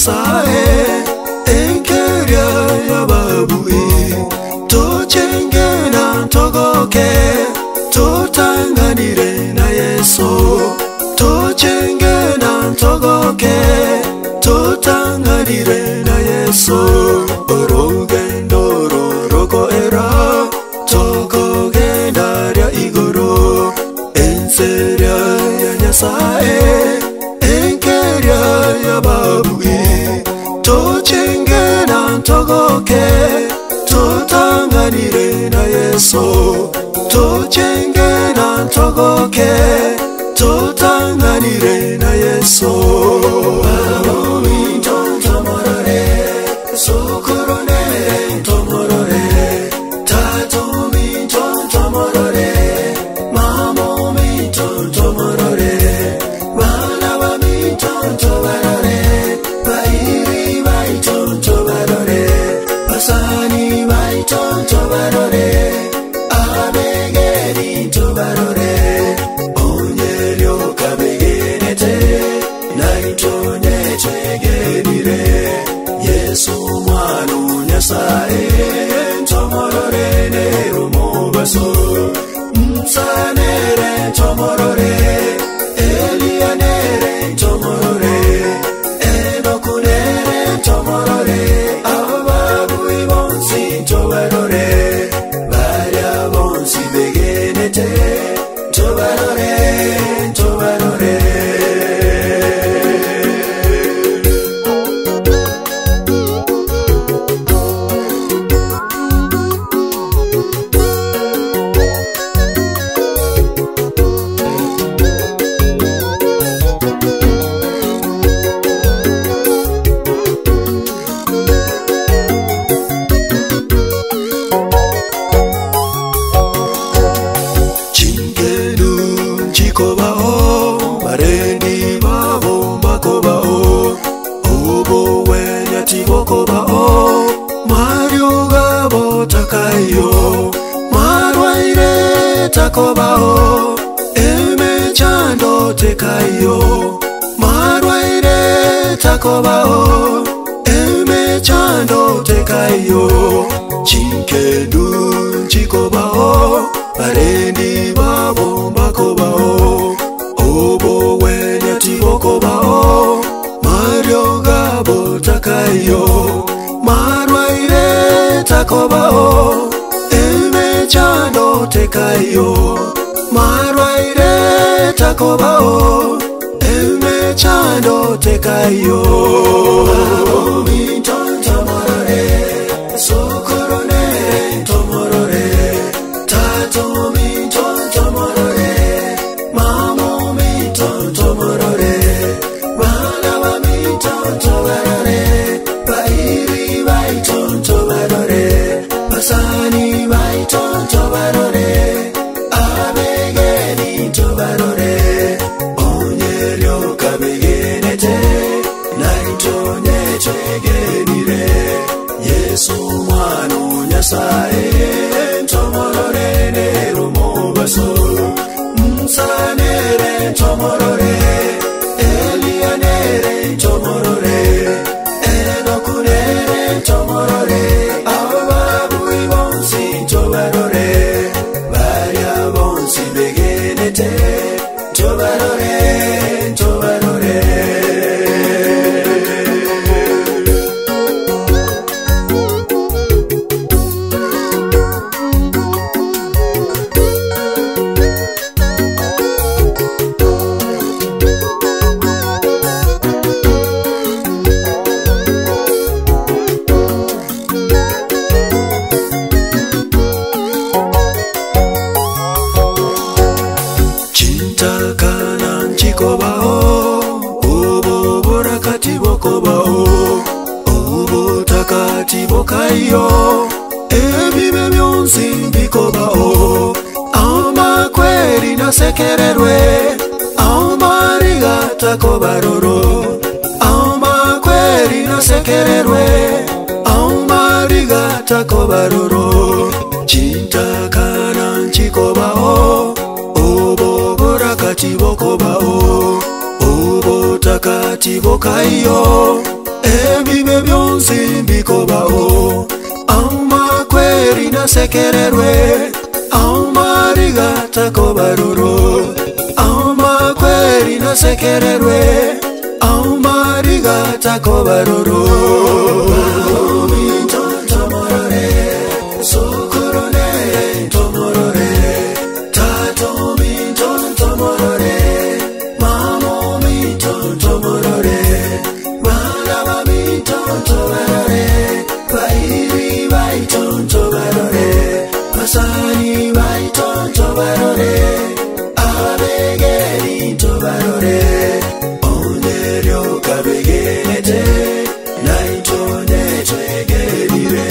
Nyasaye enkeria ya babui tochengena togoke totanganire na Yesu tochengena togoke totanganire na Yesu orogendo roko era togogenda ya igoro enseria ya Nyasaye enkeria ya babui tochengena togoke totanganire na Yesu tochengena togoke totanganire na Yesu Mami tomorore sokorone tomorore tato mi tomorore mamo mi tomorore wana wa mi tomorore bairi vai tomorore pasani vai tomorore abegeri tomorore onyerio kabegenete naitonye chegenire Yesu mwanu Nyasaye tomorore nerumo baso msanere tomorore elianere tomorore enokunere tomorore ababu ibonsi tobarore baria bonsi begenete tobarore tobarore takobao emechando tekayo marwaire takobao emechando tekayo chinkedu chikobao parendi babo makobao obo wenya tibokobao mario gabo takayo marwaire takobao emechando tekayo marwaire takobao emechando tekayo minton tomorore sokorone tomorore tato minton tomorore mamo minton tomorore wala minton tomorore bairi baiton tomorore pasani baiton tomorore abegeni tomorore onyerio kabegenete naitonye chegenire Yesu mwanu Nyasaye tomorore nerumo baso msanere tomorore elianere tomorore enokunere tomorore ababu ibonsi tomorore baria bonsi begenete tomorore tomorore Bokayo ebibe byonsi bikobao ama kweli na sekererwe ama takobaroro ama kweli na sekererwe ama takobaroro chintakana nchikobao obo borakati bokobao obo takati bokayo bonsi mbikobao Auma kweri na sekererwe Auma rigata kobaruro Auma kweri na sekererwe Auma rigata kobaruro Bahomi tontomorore Sokorone tomorore Tatomi tontomorore Mamomi tontomorore Balabami tontomorore Bairi bai tontomorore Masani bai tontomorore Abegeri tontomorore Onerio kabegenete Naitone twegerire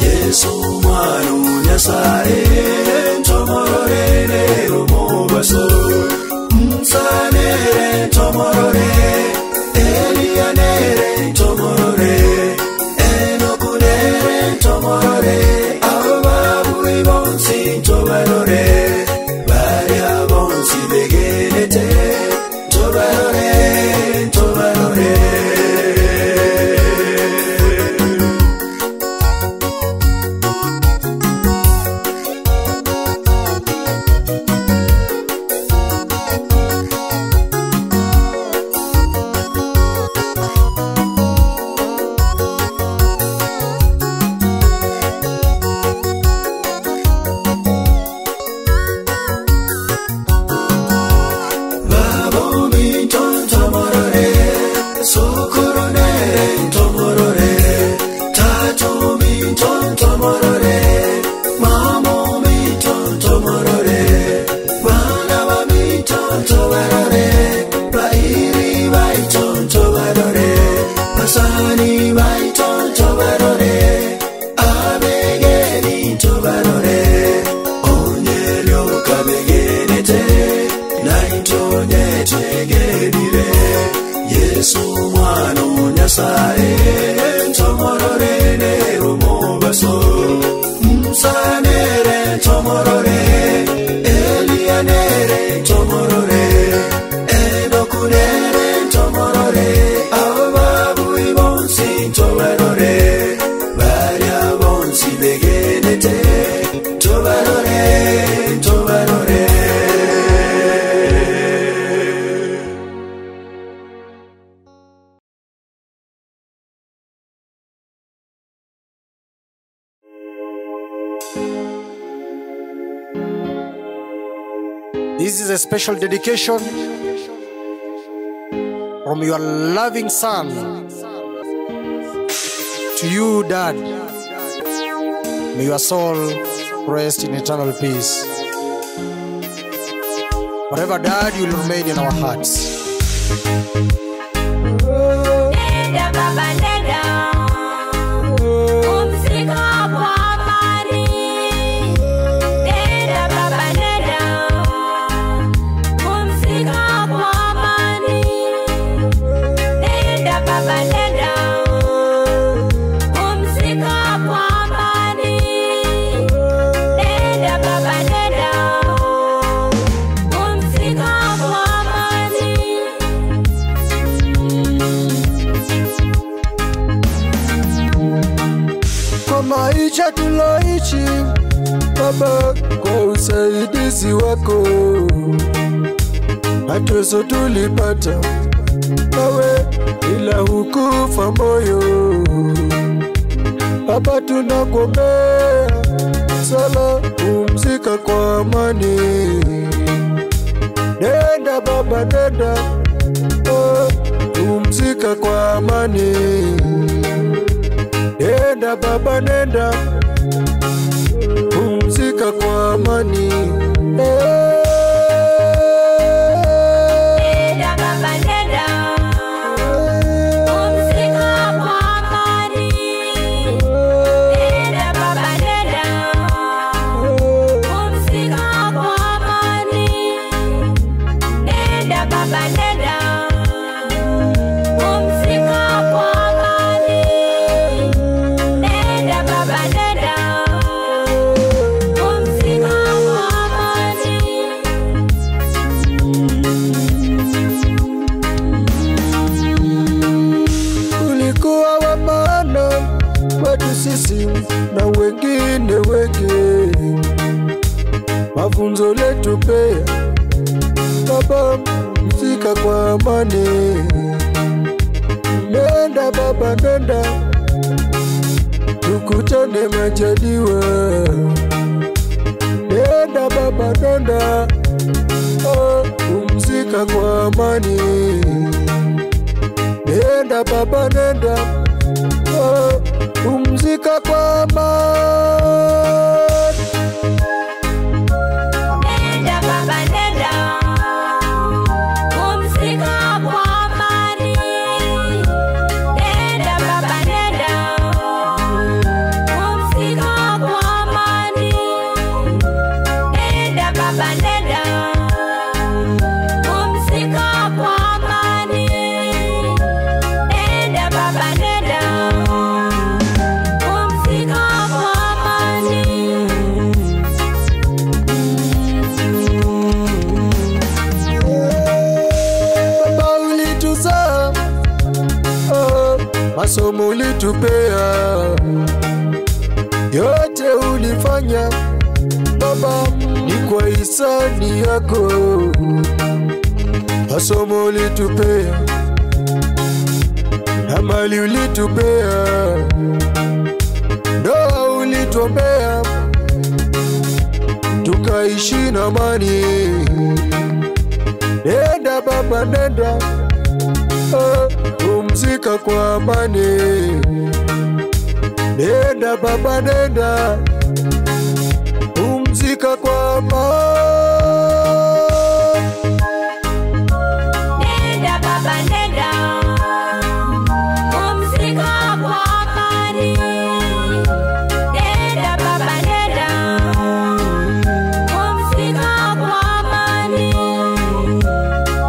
Yesu mwanu nyasae Tomorore lero mobaso Msanere tomorore Elianere tomorore Enokunere tomorore Ababu ibonsi tobarore Baria bonsi begenete Tobarore, tobarore Masani bai tontobarore Abegeri tobarore Onyerio kabegenete Naitonye twegerire Yesu mwanu nyasae Tomorore nero mobaso Msanere tomorore Elianere tomorore Enokunere tomorore Tobarore, varia bonsi begenete, tobarore, tobarore. This is a special dedication from your loving son to you, Dad. May your soul rest in eternal peace. Forever, Dad, you will remain in our hearts. Maisha tuloishi Baba, kwa usaidizi wako mateso tulipata nawe ila hukufa moyo. Baba, tunakuombea sala, pumzika kwa amani. Nenda Baba, nenda, pumzika kwa amani. Nenda Baba, nenda, pumzika kwa amani. Nenda Baba, nenda, pumzika kwa amani. Nenda Baba, nenda, pumzika kwa amani. Nenda Baba, nenda, pumzika kwa amani. Nenda Baba, nenda, pumzika kwa amani. amani. Nenda baba nenda, tukutane majaliwa. Nenda baba nenda, pumzika kwa amani. Nenda baba nenda, pumzika kwa amani. Nenda baba nenda, pumzika kwa amani. Nenda baba nenda, pumzika kwa amani. Nenda baba nenda, pumzika kwa amani. Nenda baba nenda, pumzika kwa amani. Baba ulituzaa, masomo ulitupea, yote ulifanya Baba ni kwa hisani yako. Masomo ulitupea na mali ulitupea, ndoa ulituombea, tukaishi na amani. Nenda baba nenda, pumzika kwa amani. Nenda baba nenda, pumzika kwa amani. Nenda baba nenda, pumzika kwa amani. Nenda baba nenda, pumzika kwa amani.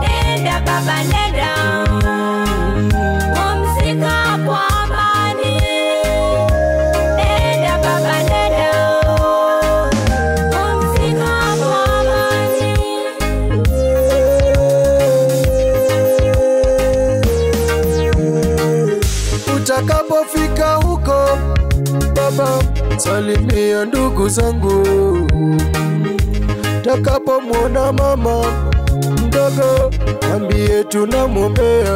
Nenda baba nenda, pumzika kwa amani. Nenda baba nenda, pumzika kwa amani. Utakapofika huko Baba, salimia ndugu zangu. Utakapomwona mama mdogo, ambie tunamwombea.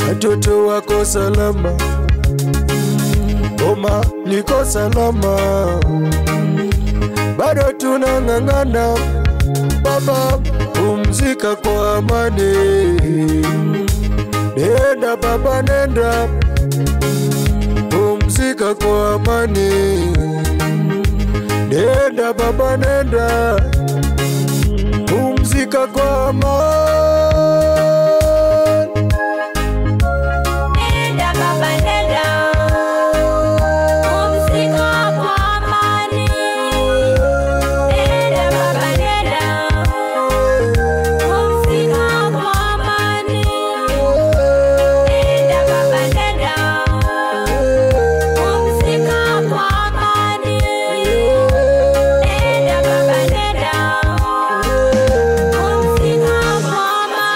Watoto wako salama, boma liko salama, bado tunang'ang'ana. Baba, pumzika kwa amani. Nenda baba nenda, pumzika kwa amani. Nenda baba nenda, pumzika kwa amani. Nenda baba nenda, pumzika kwa amani. Nenda baba nenda, pumzika kwa amani. Nenda baba nenda, pumzika kwa amani. Nenda baba nenda, pumzika kwa amani.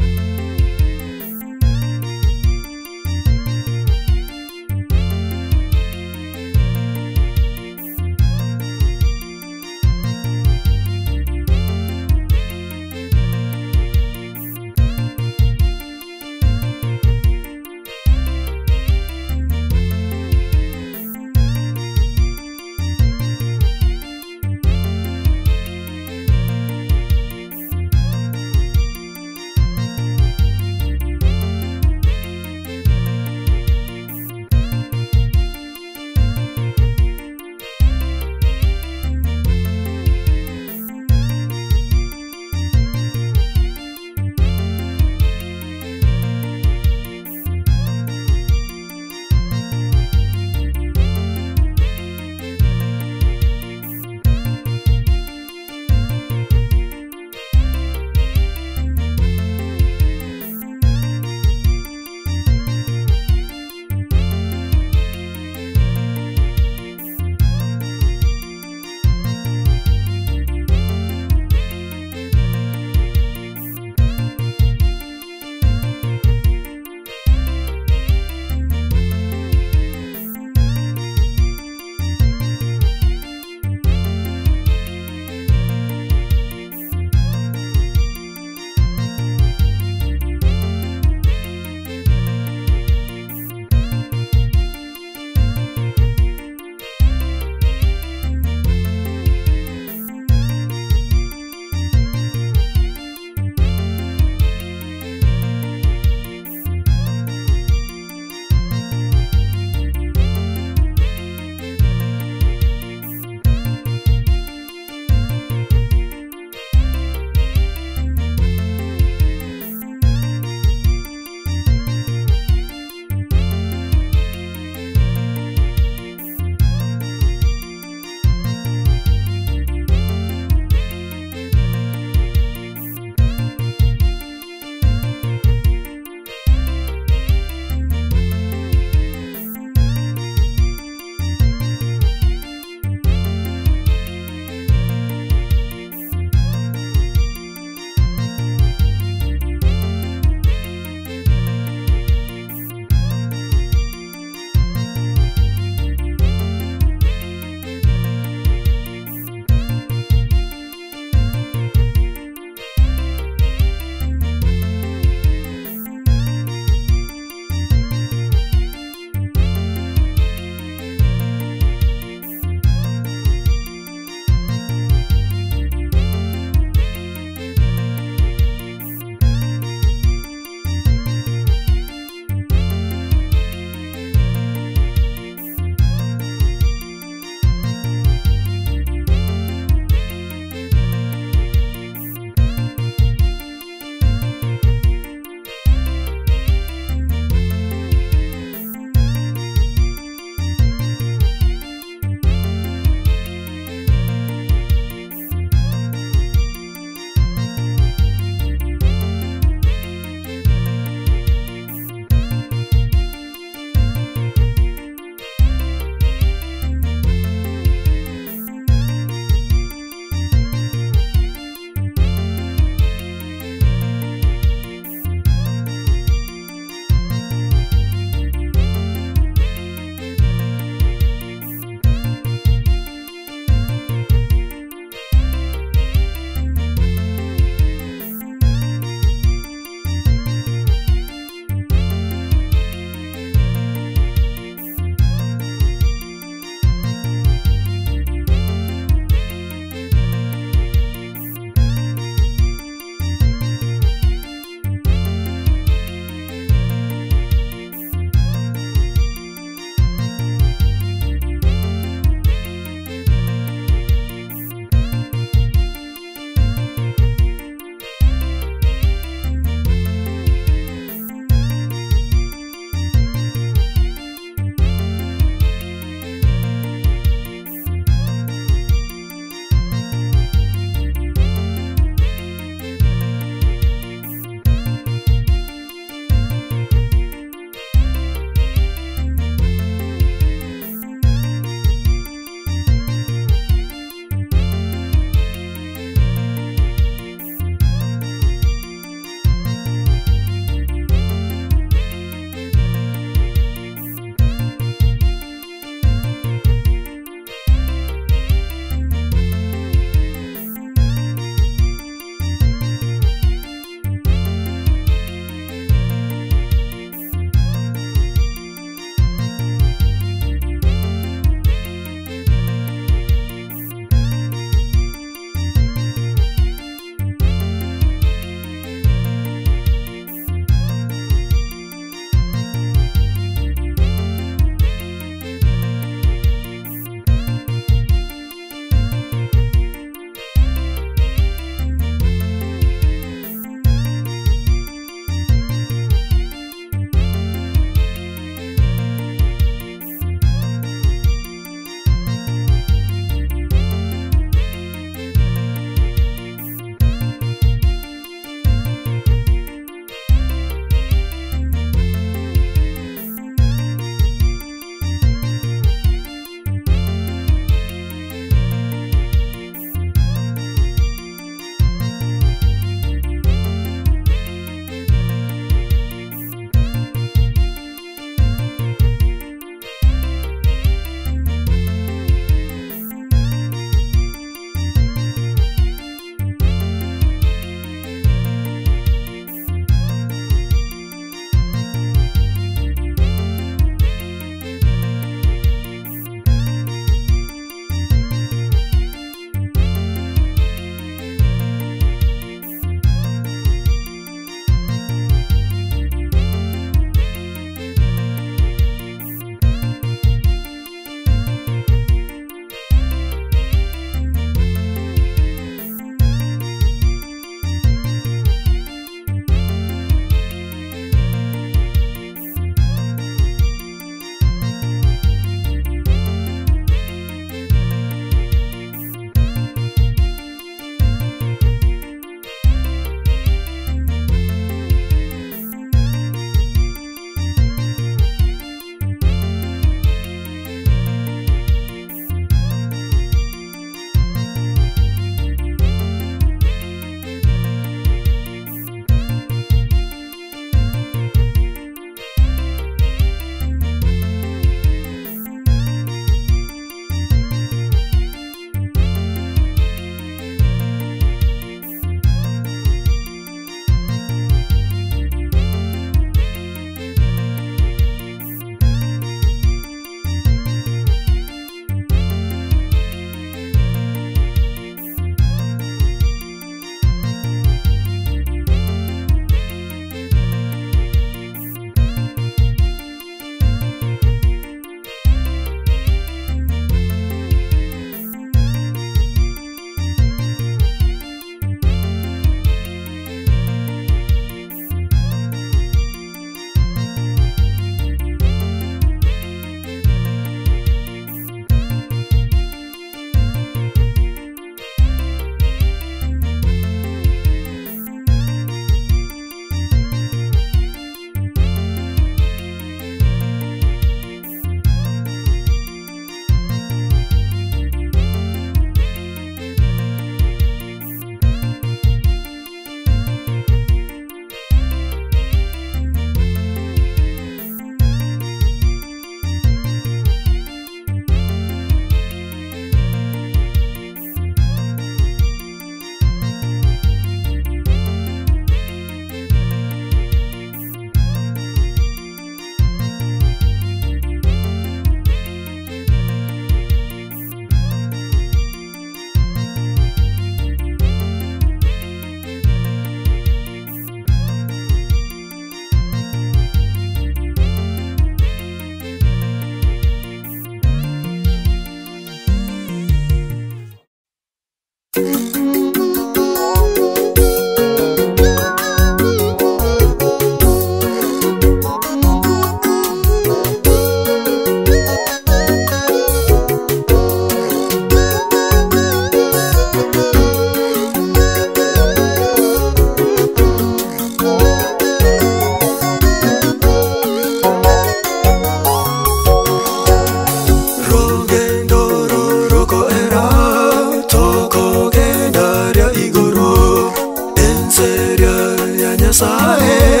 Nyasaye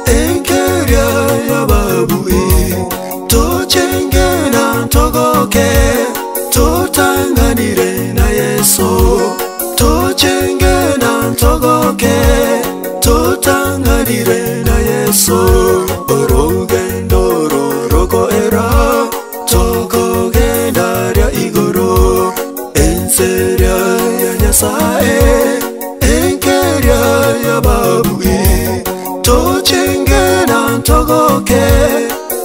enkeria ya babui tochengena togoke totanganire na Yesu tochengena togoke totanganire na Yesu orogendo roko era togogendaria igoro enseria ya Nyasaye enkeria ya babui tochengena togoke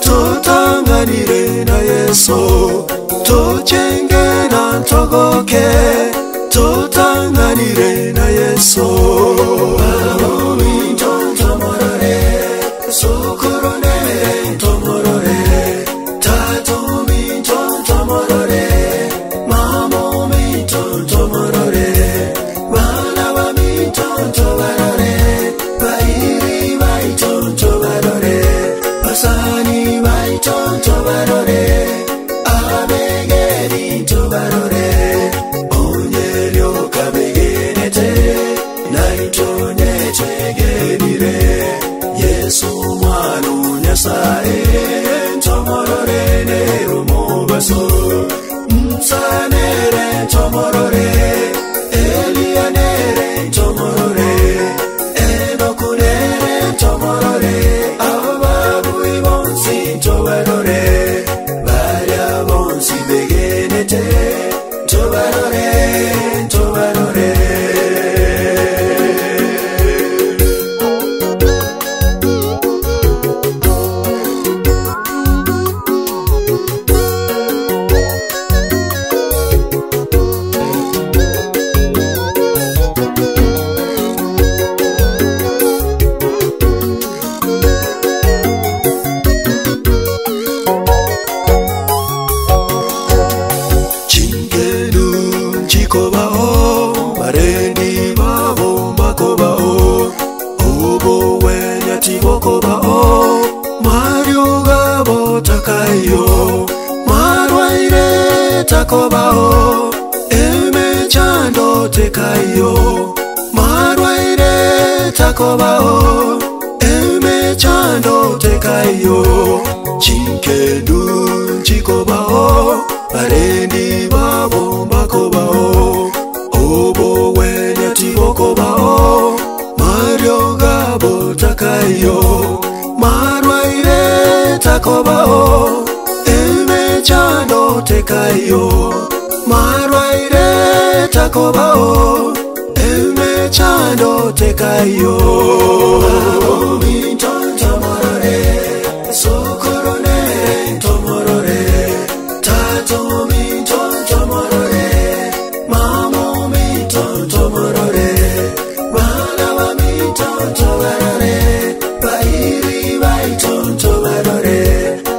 totanganire na Yesu tochengena togoke totanganire na Yesu babui tomorore sokorone tomorore tatumi tomorore mamo mi tomorore bana mi tomorore bairi bai tomorore pasani bai tomorore abegeri tomorore onyerio kabegenete naitonye chegenire Yesu mwanu Nyasaye tomorore ne rumobaso msanere tomorore elianere tomorore enokunere tomorore ababu ibonsi tobarore baria bonsi begenete tobarore tobarore Takobao emechando tekayo marwaire takobao emechando tekayo chinkedu chikobao arendi babo bakobao obo wenya tibokobao mario gabo takayo marwaire takobao emechando tekayo marwaire takobao emechando tekayo minton tomorore sokorone tomorore tato minton tomorore mamo minton tomorore bana minton tomorore bairi baiton tomorore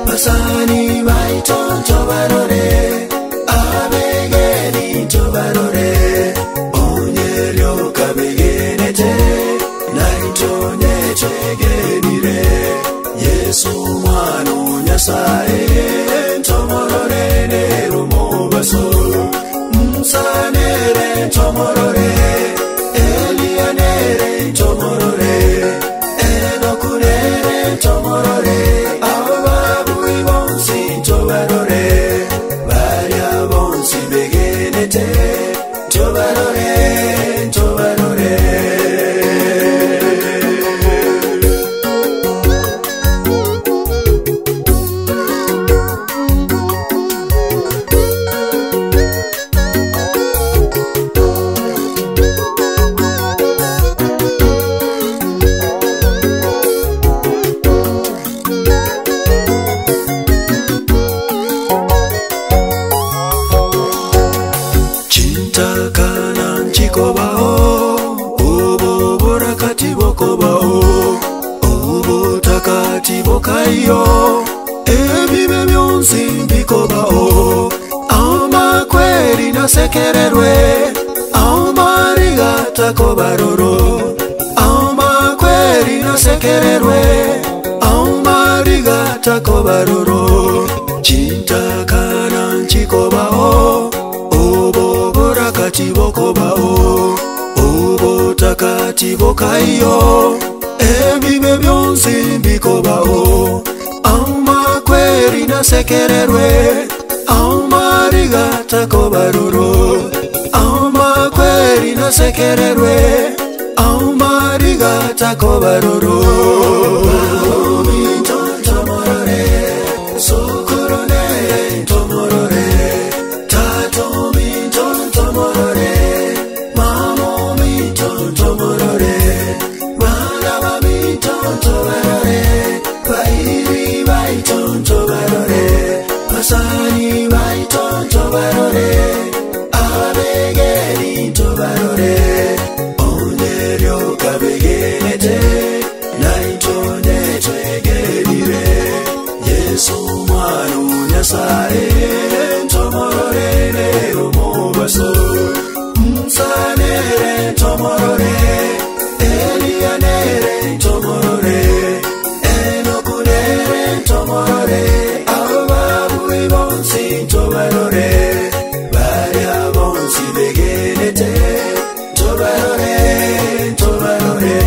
pasani baiton tomorore abegeni tomorore onyerio kabegenete naitonye chegenire Yesu mwanu Nyasaye tomorore ne rumobaso msanere tomorore elianere tomorore enokunere tomorore ababu ibonsi tobarore baria bonsi begenete tobarore tobarore Bokayo ebibe byonsi bikobao ama kweli na sekererwe ama rigata kobaroro ama kweli na sekererwe ama rigata kobaroro chintakana nchikobao obo borakati bokobao obo takati bokayo ebibe byonsi bikobao amakweri nasekererwe amariga takobaroro amakweri nasekererwe amariga takobaroro tomorore sokorone tomorore tato mi tomorore mamo mi tomorore malava mi tomorore bairi bai tomorore masani bai tomorore abegeri tomorore onerio kabegenete naitone twegerire Yesu mwanu nyasaye tomorore lero mobaso msanere tomorore elianere tomorore enokunere tomorore ababu ibonsi tomorore baria bonsi begenete tomorore tomorore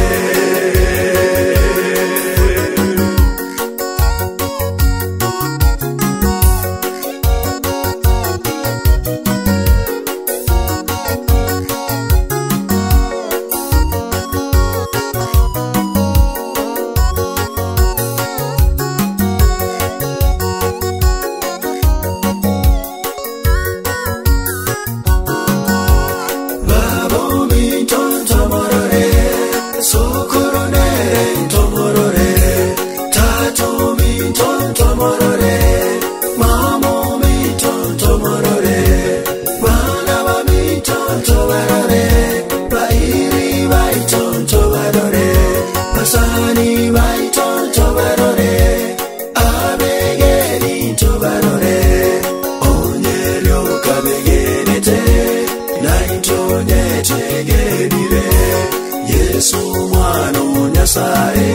Yesu mwanu nyasaye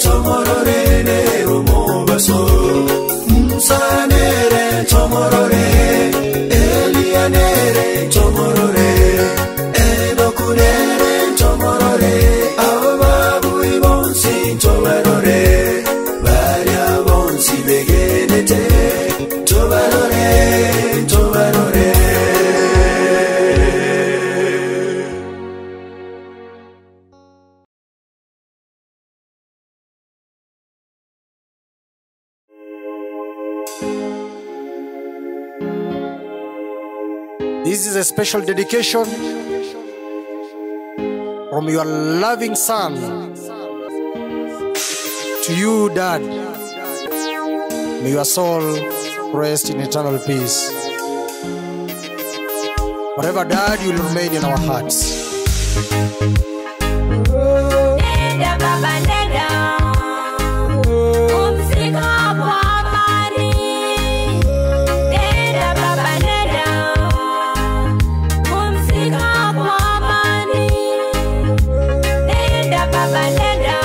tomorore lero mobaso msanere tomorore elianere tomorore enokunere tomorore ababu ibonsi tomorore baria bonsi begenete tomorore tomorore This is a special dedication from your loving son to you, Dad. May your soul rest in eternal peace. Forever, Dad, you will remain in our hearts. Nenda baba nenda, pumzika kwa amani. Nenda baba nenda, pumzika kwa amani. Nenda baba nenda,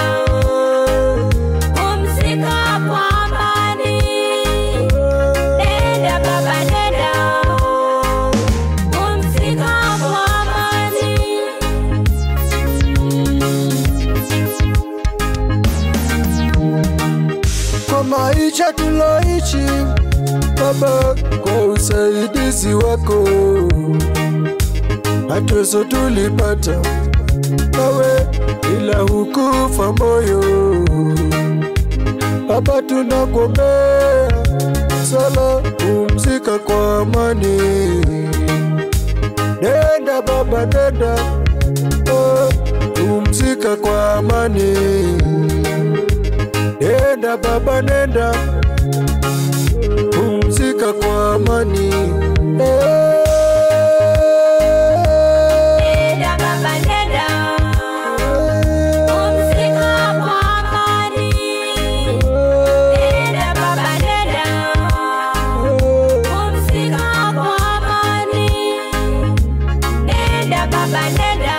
pumzika kwa amani. Nenda baba nenda, pumzika kwa amani. Kwa maisha tuloishi Baba, kwa usaidizi wako mateso tulipata, nawe ila hukufa moyo. Baba, tunakuombea sala, pumzika kwa amani. Nenda Baba nenda, pumzika kwa amani. Nenda Baba nenda, pumzika kwa amani. Nenda baba nenda, pumzika kwa amani. Nenda baba nenda, pumzika kwa amani. Nenda baba nenda,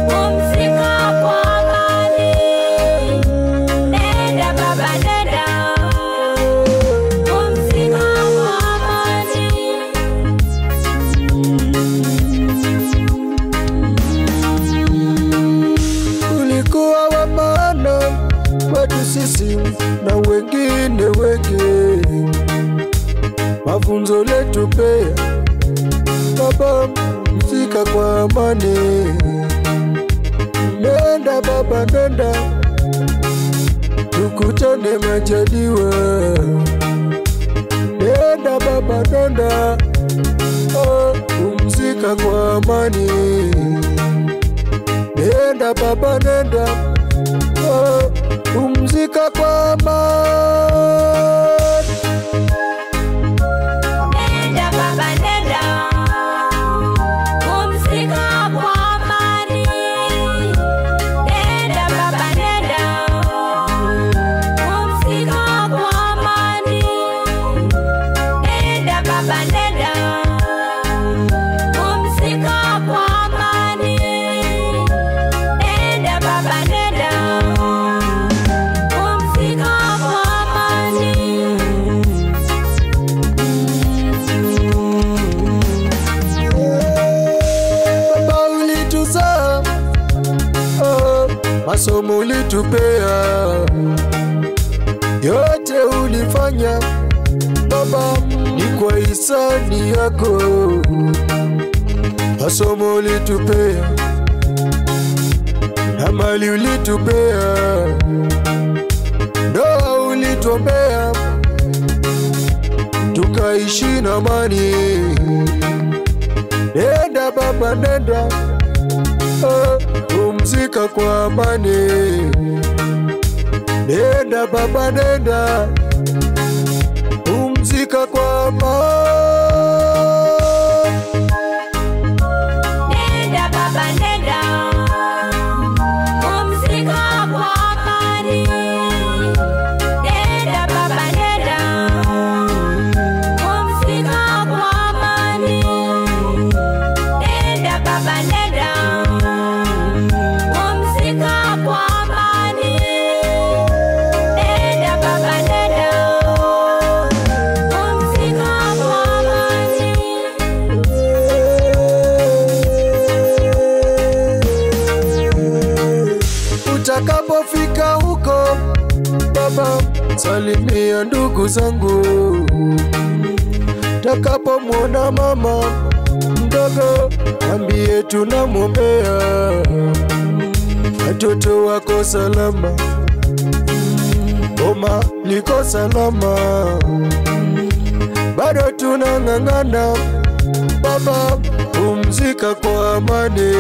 pumzika kwa amani. Nenda baba nenda. Blessing na wengine wengi, mafunzo letu pea. Baba mzika kwa amani, nenda baba nenda, tukutane majaliwa. Nenda baba nenda, umzika kwa amani. Nenda baba nenda, umzika kwa amani. Nenda baba nenda, umzika kwa amani. Nenda baba nenda, umzika kwa amani. Nenda baba nenda, umzika kwa amani. Nenda baba nenda, umzika kwa amani. Baba ulituzaa, masomo ulitupea, yote ulifanya Baba ni kwa hisani yako. Masomo ulitupea na mali ulitupea, ndoa ulituombea, tukaishi na amani. Nenda baba nenda, umzika kwa amani. Nenda baba nenda, umzika kwa amani. Nenda baba nenda, umzika kwa amani. Nenda baba nenda, umzika kwa amani. Nenda baba nenda, umzika kwa amani. Nenda baba nenda, umzika kwa amani. Utakapofika huko Baba, salimia ndugu zangu. Utakapomwona mama mdogo, ambie tunamwombea. Watoto wako salama, boma liko salama, bado tunang'ang'ana. Baba umzika kwa amani.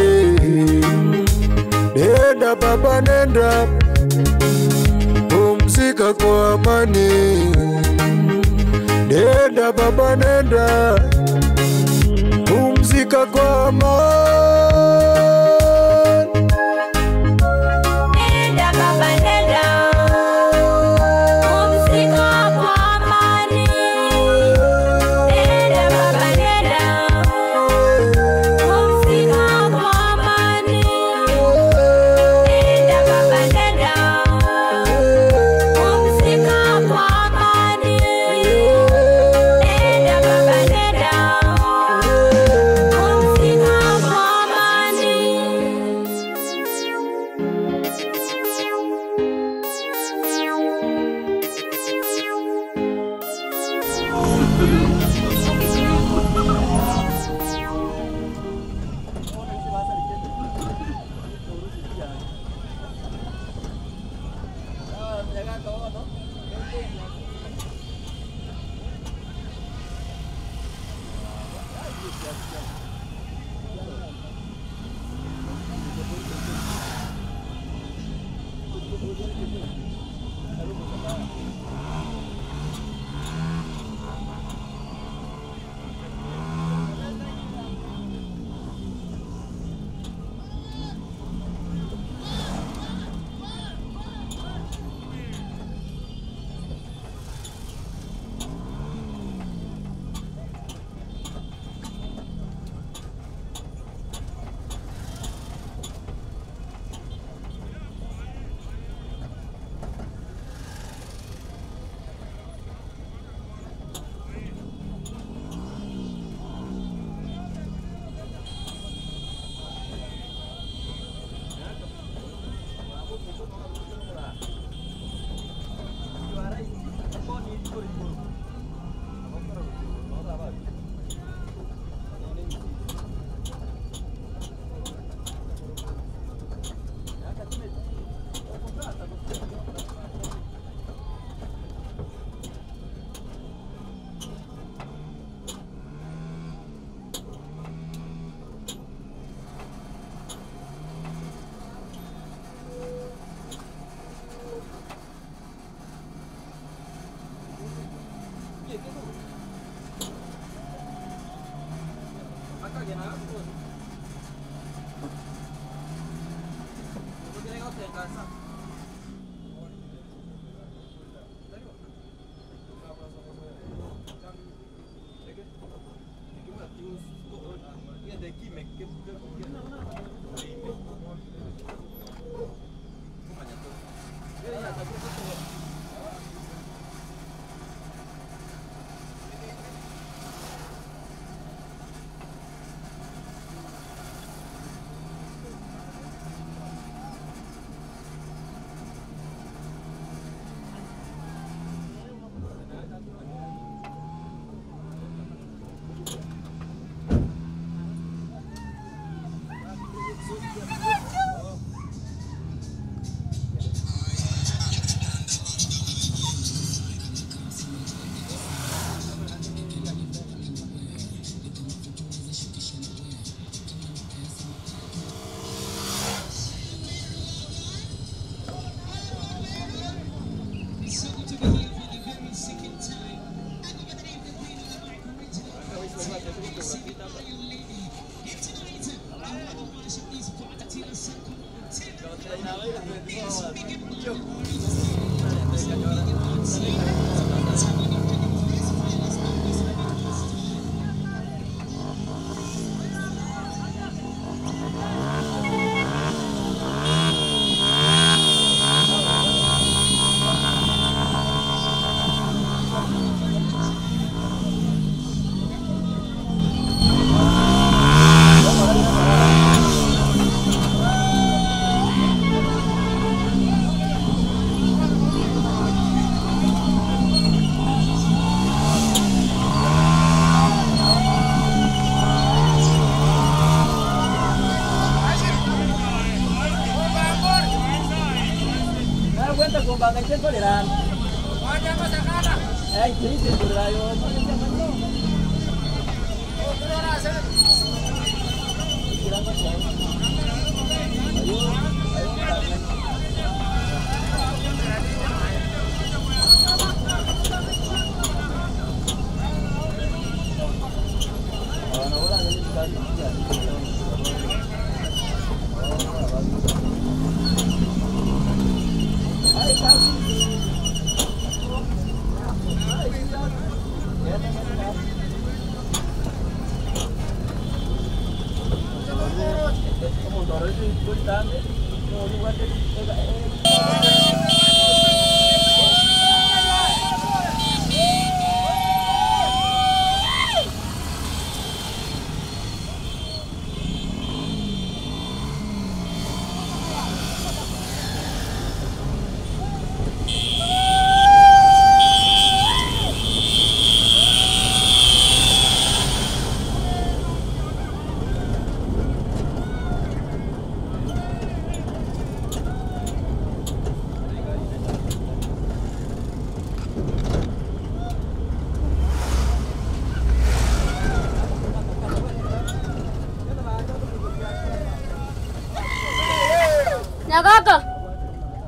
Nenda baba nenda, umzika kwa amani. Nenda baba nenda, umzika kwa amani. Nenda baba nenda, umzika kwa amani. Nenda baba nenda, umzika kwa amani. Nenda baba nenda, umzika kwa amani. Nenda baba nenda, umzika kwa amani.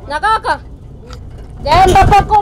Nakaka. Jangan bapakku.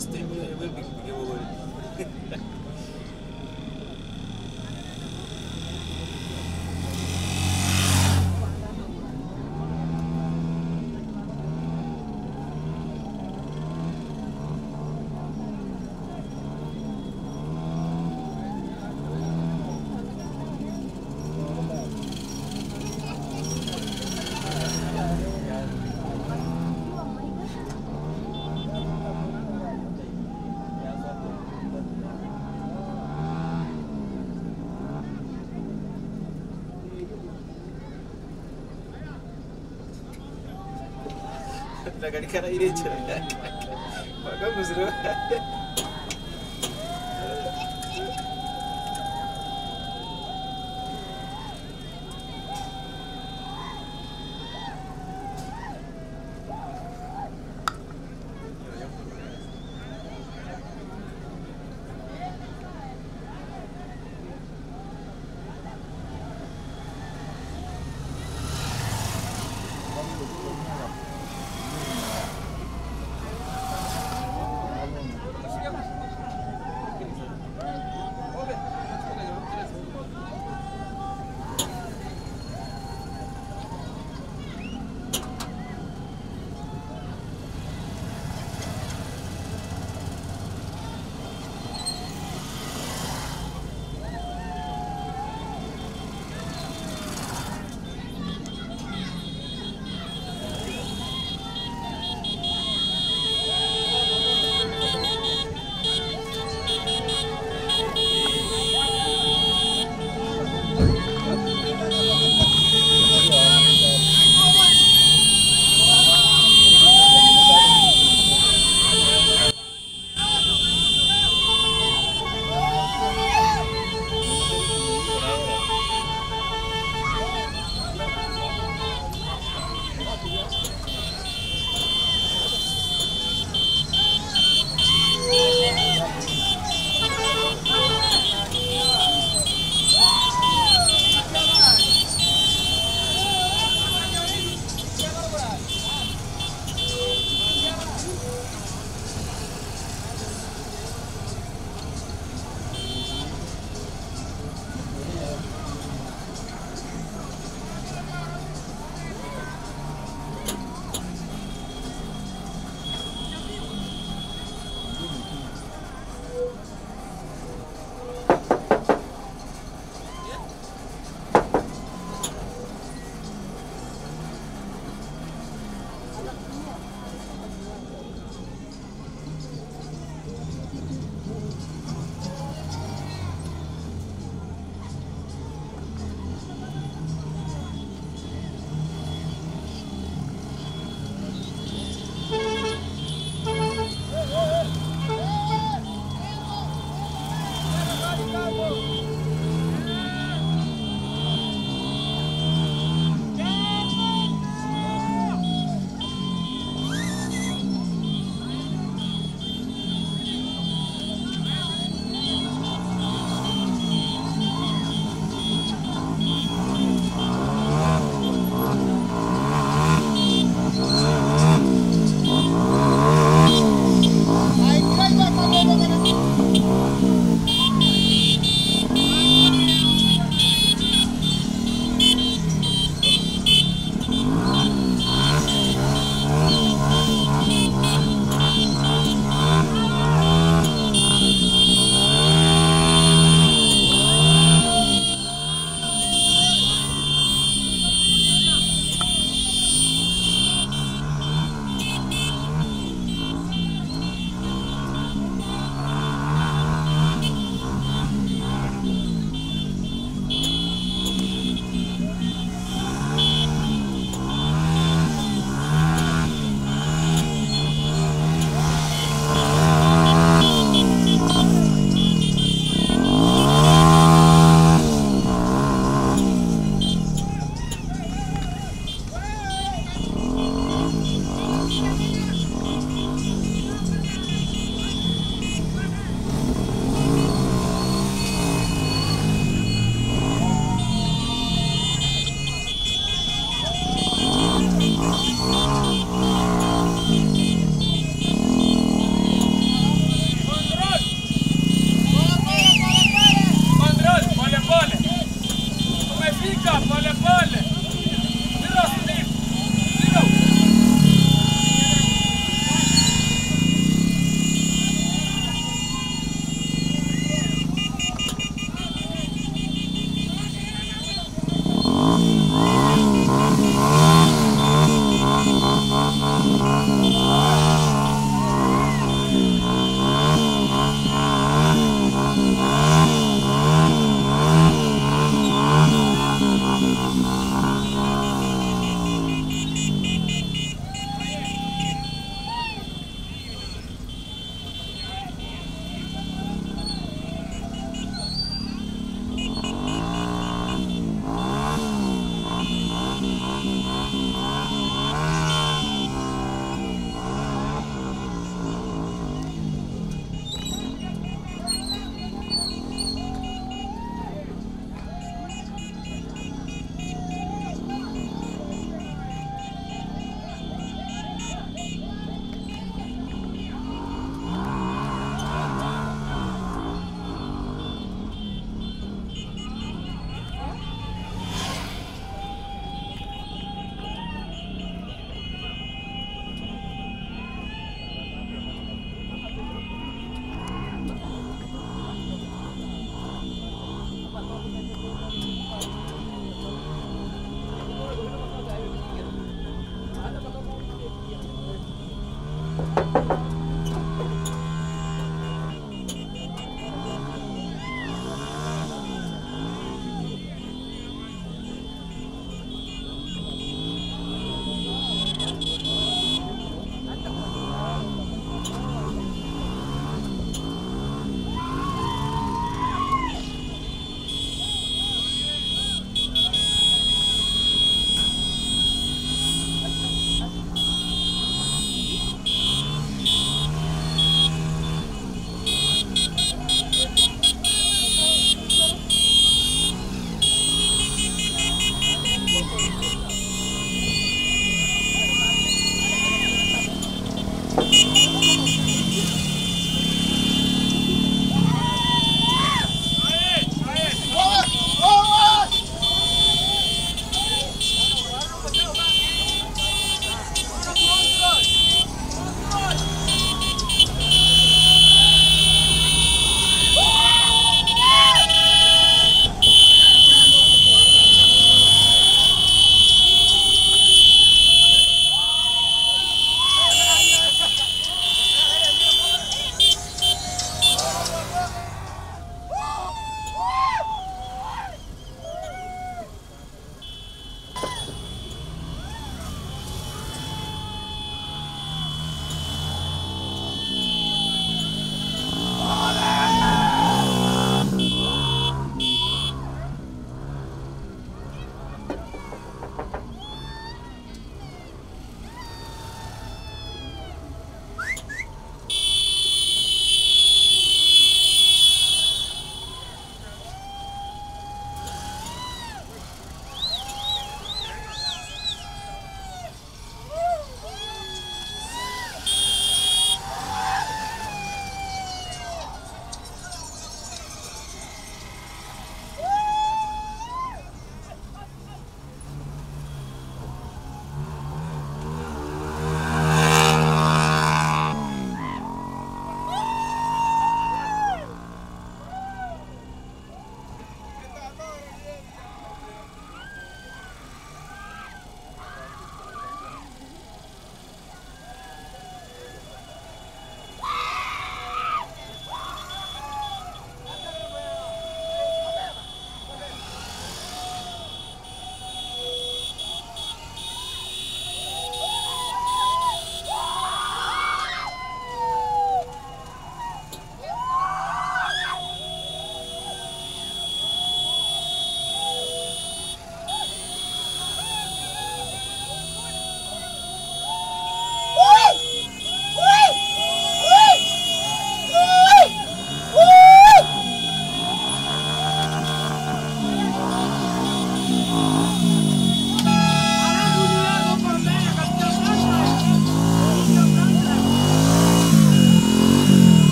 step we big la gari kana ile ce ba ga muzuru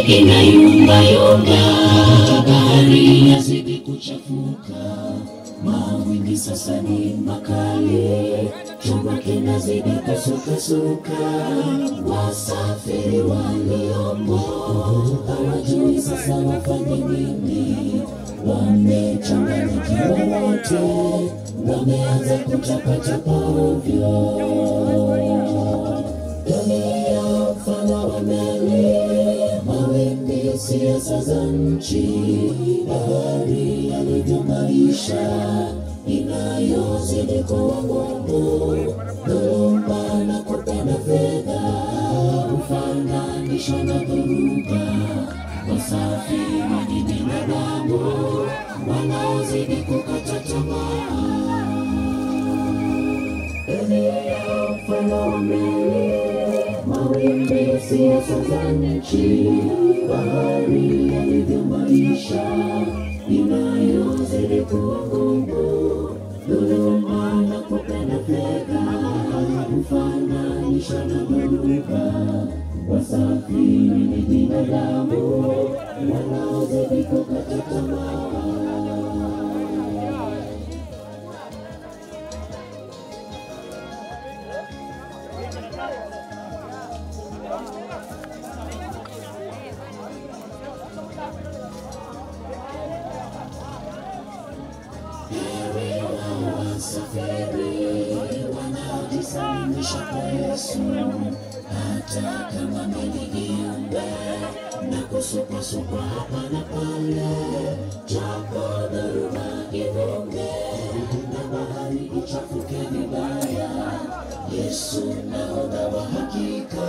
Inayumba yumba, bahari yazidi kuchafuka, mawimbi sasa ni makali, chombo kinazidi kusukasuka, wasafiri waliomo hawajui sasa wafanye nini, wamechanganyikiwa wote, wameanza kuchapa-chapa ovyo. siasa za nchi, bahari yalivyo maisha inayozidi kuwa ngumu, dhuluma na kupenda fedha hufananishwa na dhoruba. Wasafiri ni binadamu wanaozidi kukata tamaa. Dunia ya mfano wa meli, mawimbi siasa za nchi, bahari yalivyo maisha inayozidi kuwa ngumu, dhuluma na kupenda fedha hufananishwa na dhoruba. Wasafiri ni binadamu wanaozidi kukata tamaa. Wasafiri wanaojisalimisha kwa Yesu, hata kama meli iumbe na kusukwasukwa hapa na pale, japo dhoruba ivunge na bahari ichafuke vibaya, Yesu nahodha wa hakika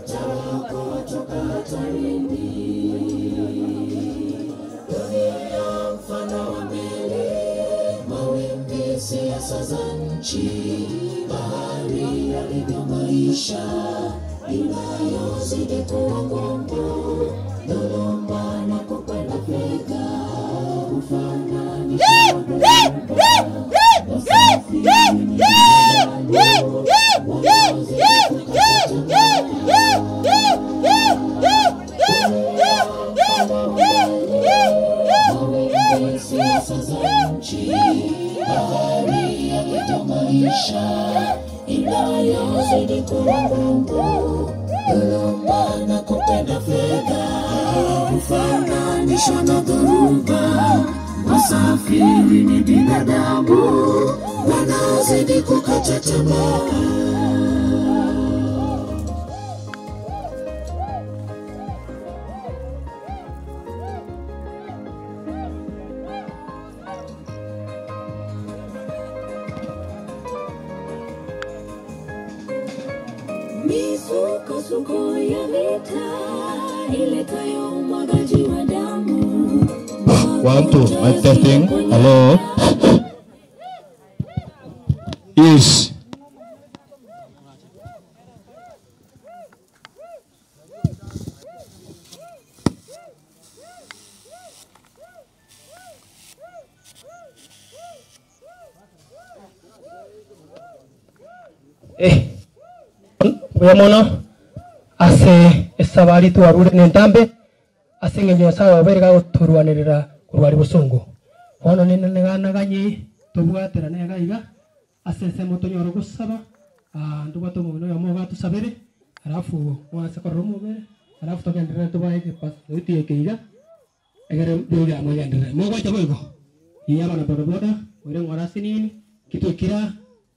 tawaokoa toka hatarini. Dunia mfano wa meli, mawimbi siasa za nchi, bahari yalivyo maisha inayozidi kuwa ngumu, dhuluma na kupenda fedha hufananishwa na dhoruba. Wasafiri ni binadamu wanaozidi kukata tamaa. Siasa za nchi, bahari yalivyo maisha inayozidi kuwa ngumu, dhuluma na kupenda fedha hufananishwa na dhoruba. Wasafiri ni binadamu wanaozidi kukata tamaa. Misukosuko ya vita iletayo umwagaji wa damu. 1 2 mic testing. Hello. Yes. Mono ase esabari tuarure nentambe ase ngenyo sawa berga guturwanirira kurwari busungu ono nene ganyi tubwatera nega iga ase semo tonyoro gusaba nduba tomuno yo moga tusabere alafu mwase koromo be alafu togendera tubaye ke pas utie ke iga egere byoga mogendera mogo chabogo iyaba na boda ore ngorasi nini kitokira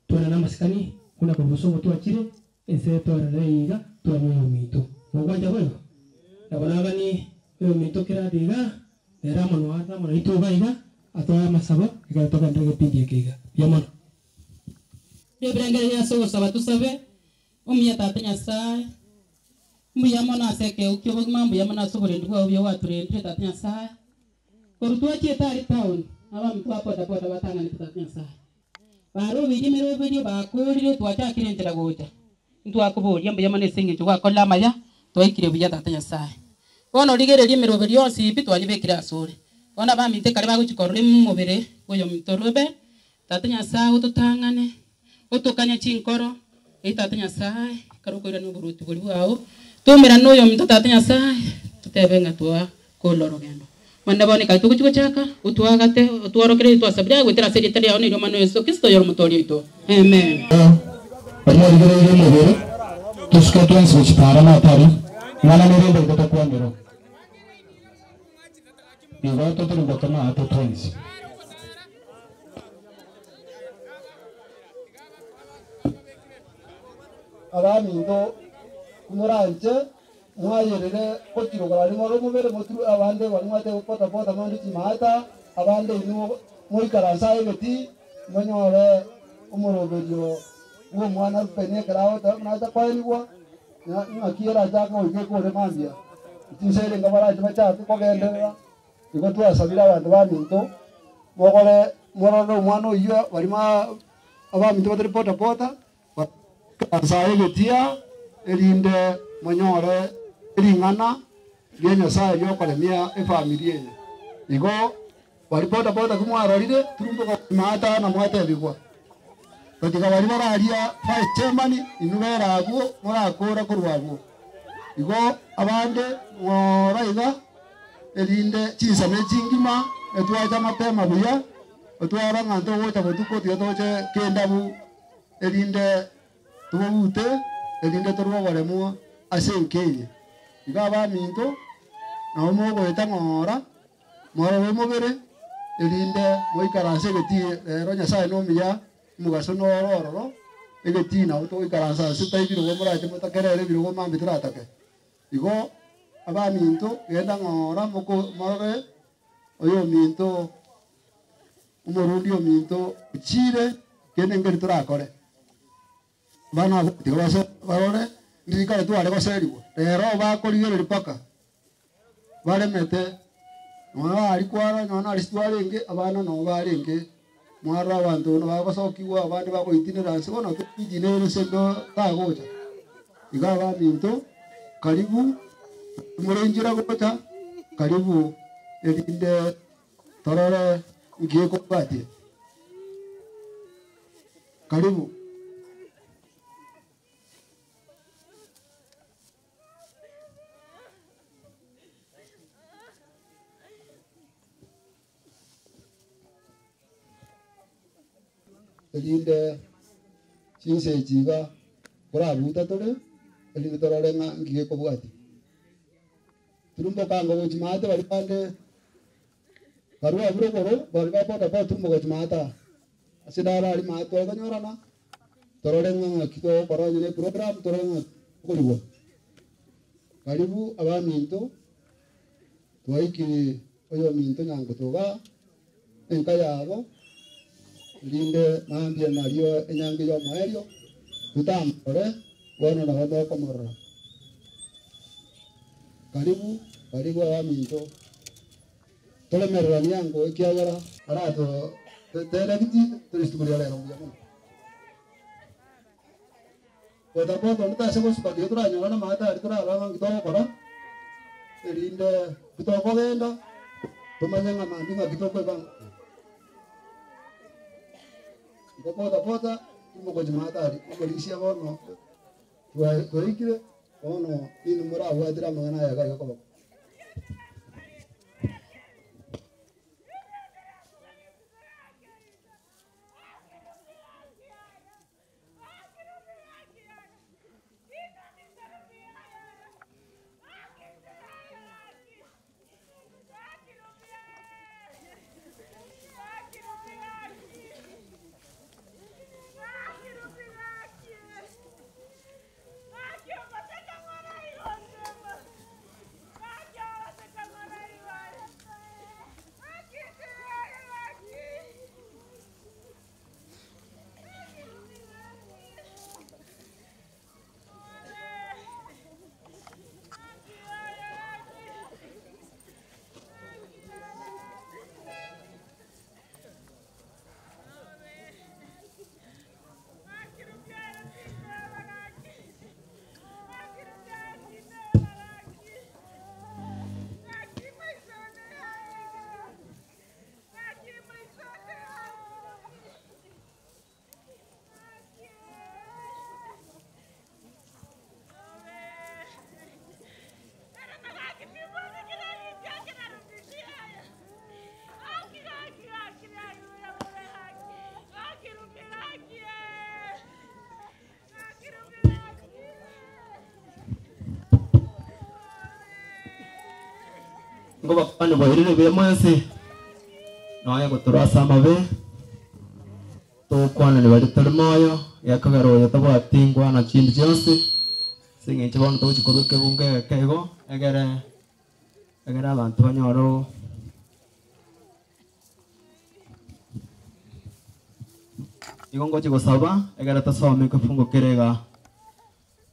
tuana na maskani kuna kwa busungu tuachire ese torreiga tuamuyo mito mogwanja bwego nabona ni yo mito kira diga era mano ata mano ituga iga atoya masaba ikatoka ndege pigi kiga yamono Debrengere ya so sabatu sabe umya tatanya sai muyamona seke ukyo mambo yamona sobore ndwa ubyo waturendre tatanya sai korutua chetari town aba mtu hapo dapoda batanga ni tatanya sai baro bijimero video bakurire twachakire ntera gocha ntu akuburia mbuya mane singe ntu akola maya twaikire buya tatanya sai bono rigererie mirobe yonsi ipi twanyibekira asore bona bamite kare baguchikorore mubere oyo mitorobe tatanya sai ututangane utukanya chinkoro tatanya sai karukoira no buruti buri wao tumira noyo mito tatanya sai tutebenga twa kolorogendo manda bone ka tukuchiko chaka utwagate utworokere twasabya gwetera secretary yao ni romano Yesu Kristo yor mutori ito amen. Pernah digere mubere tuska twans which para na tari ngana mere ndo kwa ndero iwa to turu botama ato twins abami ndo kumuranje mwayerere kotirogora ari moro mubere muturu abande bari mwate gukota bota mandi kimata abande inu moikaransa ebeti monyore umoroberio uwo mwana pene krao na ta kwailiwa na kiera jaka oike kore mambia tisere ngabara bacha ko gendera iko twasabira abantu baminto mogore mororo mwana uyo barima abaminto batari pota pota kansa egetia erinde monyore eringana genya saa yo kolemia efamilie igo bari pota pota kumwarorire turumbo mata na mwate bigwa katika bari bararia fa chairman inubera agu murakora kurwagu igo abande ngoraiga erinde chisame chingima etwaja mapema buya etwara nganto gocha botuko tiotoche kendabu erinde tubute erinde torwa baremu asenkeye igaba minto na mo goeta ngora moro mobere erinde moikaranse geti ronya sai no miya mugaso no roro egeti na to ikaransa sitai biro gomora temo takerere biro goma mbitra take igo aba minto genda ngora moko moro oyo minto umurundi o minto chire kene ngeri turakore bana tigose barore ndikare tware baseriwo rero bakorire ripaka baremete mwana ari kwara nona ari stwarenge abana no barenge mwara abantu no bagosokiwa abandi bagoitinira nsigo no tujinere sendo kagocha igaba minto karibu murenjira gocha karibu erinde torore ngiye kopati karibu erinde chinse chiga kora buta tore erinde torore ngiye kopati turumbo kango chimate bari pande karua burogoro bari bapota pa turumbo chimata asidara ari mato ganyorana torore nga kito koronyene program torore nga koliwo karibu abaminto twaiki oyo minto nyango toga enka yabo linde mambia nario enyange yo moerio tutambore bono na hodo komorra karibu abaminto tole merani yango ekiagara arato tere kiti tulistukulia lero mjamu kota poto nta sebo spati otra nyona mata aritra banga kitoko kora erinde kitoko genda tumanyanga mandinga kitoko bang pota tumo ko jimata ari ko lisia bono ko ikire ono inu mura wa dira mangana ya ga ko ngoba bana bohirire be mwanse naye guturasa mabe to kwana ni bari tarmoyo yakagaro yatabwa tingwa na chindi cyose singe chobon to chikoro ke bunge kego egere abantu banyoro igongo chigosaba egere tasome kufungo kerega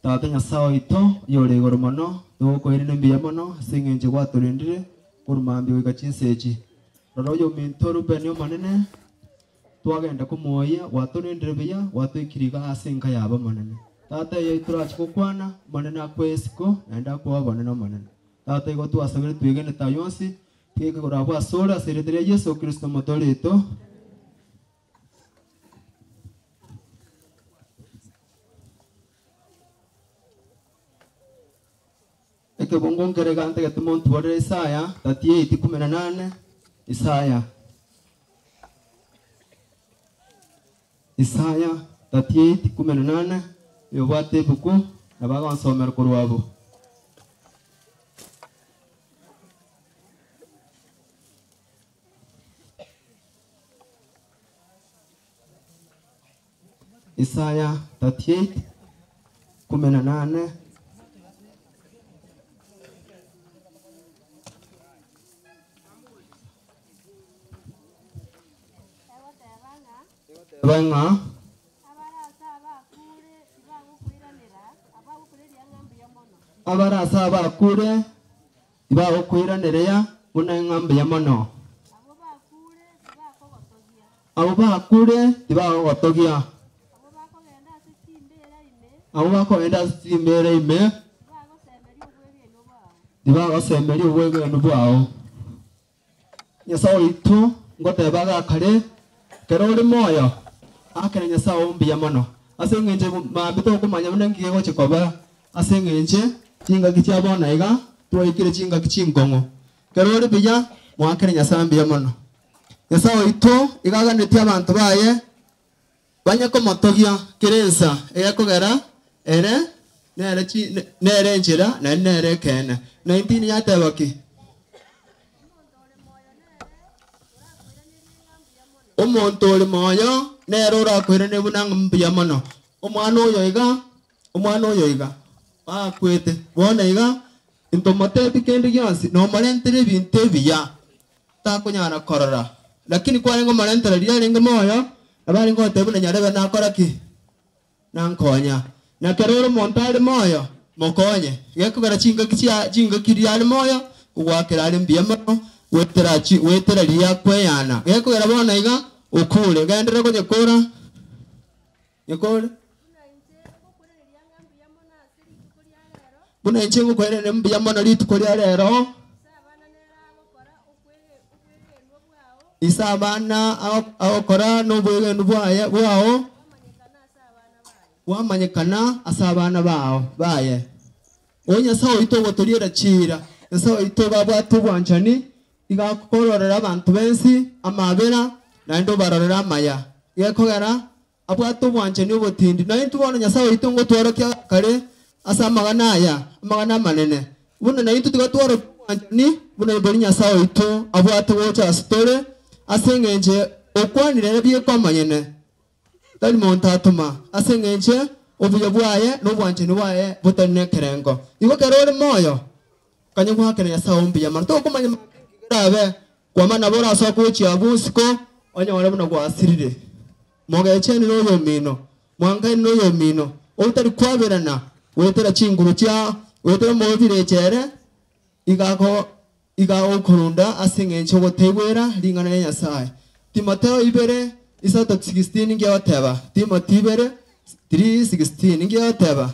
tate Nyasaye ito yore igoro mono duko iri nembiya mono singe nchigwa turindire kurumambi wika chinsechi roro yo mintoru benyo manene twagenda kumoya waturindire biya watwikiriga asinga yaba manene tate yitura chikukwana manene akwesiko naenda kuwabona no manene tate go twasabire twigene tayonsi kike kurabwa sora seretire Yesu Kristo motorito eke bongo ngeregante gatumon tuware Isaya 38:18 Isaya 38:18 yobate buku nabaga nsomera kurwabo Isaya 38:18 Banga abarasa bakure ibaho kwiranira muna ngambe ya mono abo bakure ibaho gotogia abo bakogenda simbere ime ibaho semeri ubwege nubwao Nyasaye itu ngote baga kare kerori moyo akere Nyasaye umbiya mono asengenje mabito kumanya munangiye go chikoba asengenje chinga kicyabona iga twoikire chinga kichingongo kerori biya mwakere Nyasaye umbiya mono Nyasaye ito igaganete abantu baye banyako motogia kirensa eyakogera ere nere njira na nere kene 19 yatebaki umuntu uri moyo nero urakwirane bunanga mbiya mono umwana oyo iga akwete bona iga intomote kendi gyansi no marentere binte biya takunyana korora lakini kwa ngo marentere riarenga moyo abari ngo tebune nyarebe nakora ki nankonya nakeroro montare moyo mokonye gekugara chinga kiriale moyo uwakirale mbiya mono wetera liya kweyana gekugara bona iga ukule gendera ko nyekora buna ichengo kwerere mbiya mono lituko lya lero isabana awokora nobwege nubwaye bwao wamanyekana asabana bao baye onya sawo itogo toliera chira sawo itoga bwatu bwanchani igakororera abantu bensi amabera nando barorera maya gekogera abwatu bwanchani ubutindi nayo tubona Nyasaye itongo tworokya kare asamagana aya amagana manene buna nayo tugatworo bwanchani buna bari Nyasaye ito abwatu bocha story asengenje okwanire biye kwamanyene tali montatuma asengenje obuye bwaye no bwanchani bwaye butane kerengo igo kerore moyo kanyugwa kene Nyasaye umbiya marto kumanya rabe kwa mana bora so kuchi abusiko onya wale buna kwa asirire moga cheni no yomino mwanga no yomino otari kwaberana wetera chinguru cha wetera movire chere igago kurunda asengenje gotebwera lingana ya Nyasaye Timotheo 2:16 ngiye wateba Timothy 3:16 ngiye wateba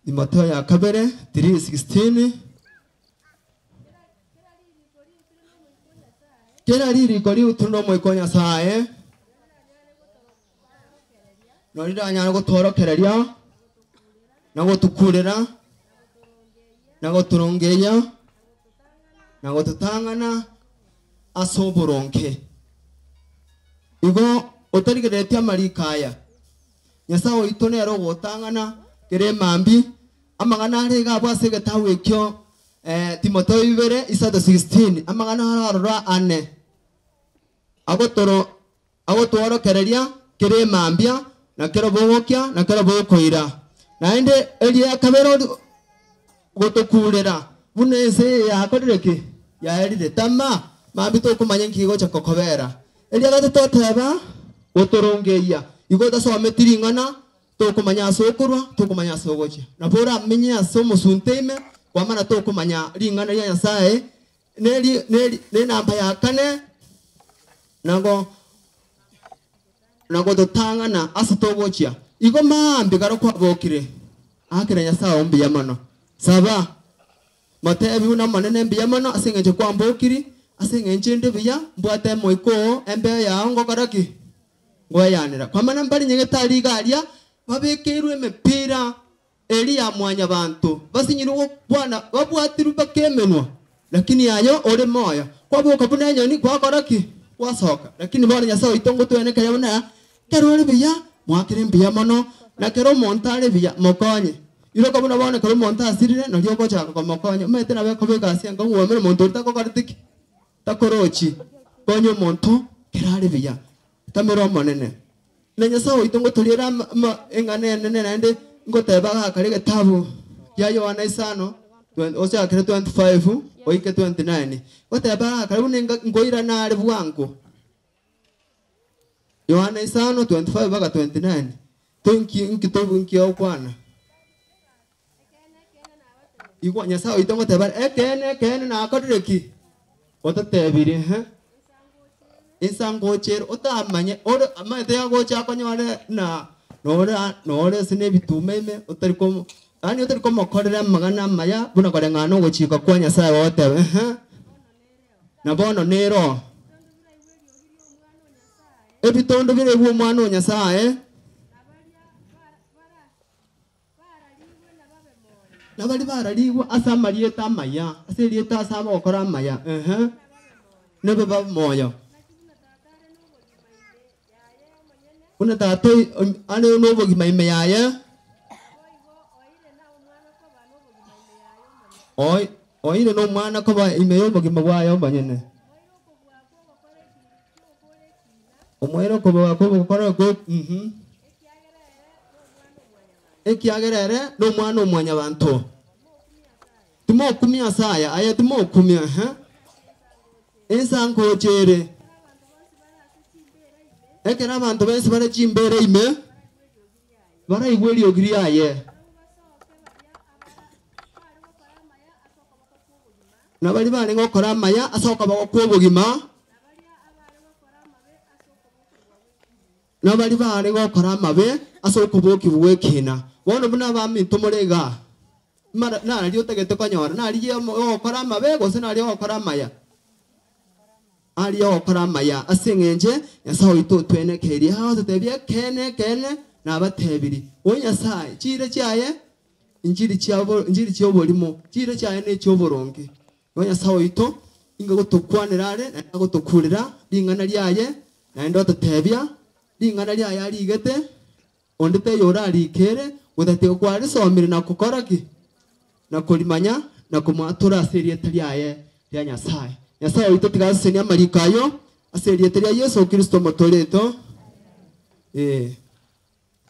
Timotheo ya kabere 3:16 kera riri kori utundo moiko Nyasaye norira nyana gutorokereria na gutukurira na guturongeya na gututangana asoboronke igo utarigeretia marikaya Nyasaye itone aro gutangana kere mambi amagana arega bwasege tawekyo Timotheo 2:16 amagana hararora ane agotworokereria kere mambia na kero bogokia na kero bokoira naende elia kabero gotokurera bunese yakorereke yaerire tama mambito kumanya nkigo cha kokobera elia gatototeba gotorongeia igota sometiringana tokumanya sokurwa tokumanya sogocha na bora menya somo sunteime kwa maana tokumanya ringana ya Nyasaye neli namba ya kane nago dotangana asitogocha igo mambi garo kwa bokire akira Nyasaye ombi yamano saba matebi una manene mbi yamano asengeje kwa mbokiri asengeje ndibiya mbwate moiko embe ya ngo karaki ngoyanira kwa maana mbali nyegeta garia babekirwe mepira eri ya mwanya bantu basinyirwo bwana babwatiru bakemenwa lakini yayo ore moya kwa boka bunenya ni kwa karaki wasoka lakini bwana Nyasaye itongo twene kayabona kero ri biya mwakire mbiya mono na kero montare biya mokonye iro kabuna bwana kero monta asirire no ryo gocha ko mokonye mete na beko beka asenga ngomere monto ta ko kartiki takorochi konyo monto kerare biya tamero monene na Nyasaye itongo tulira engane nene nande ngoteba akari getabu ya Yohana isano ocha akire 25 oike 29 goteba akari bunenga ngoira na ari bwangu Yohana isano 25 mpaka 29 tunki nkitobu nkio kwana igwa Nyasaye itongo teba ekene na akadireki otatebire insango chero otamanye ore amate yagocha konyore na nore sine bitumeme otariko ani otariko mokorera magana maya buna kore ngano gochika kwa Nyasaye wote na bono nero ebitondo bire bwo mwana wa Nyasaye nabali baraliwa asamalieta maya aselieta asama okora maya nebe baba moyo una tato ane no bogi mai yaye oi no mwana ko ba imeyo bogi mawayo banyene omwero ko ba ko kora ko ekiagerere no mwana omwanya bantu timo kumia saya aya timo kumia ensango chere ekera abantu bensi bare chimbere ime bara igweli ogiri aye na bali bane ngokora maya asoka bagokwo bugima na bali bane ngokora mabe asoka boki bwekina bono buna baminto murega mara na ali otegete konyora na ali okora mabe gose na ali okora maya ali okora maya asengenje Nyasaye ito twene keri ha tebye kene na abatebiri o Nyasaye chire cyaye injiri cyoborimo chire cyaye ne cyoboronge o Nyasaye ito inga gotokwanirare na gotokurira ringana ryaye na ndo tebya ringana ryaye ali gete ondete yora ali kere udate kwari somire na kukoraki na kulimanya na kumwatura serie tyaye ya Nyasaye Nyasaye ito tigasenia marikayo aserie tya Yesu Kristo motoreto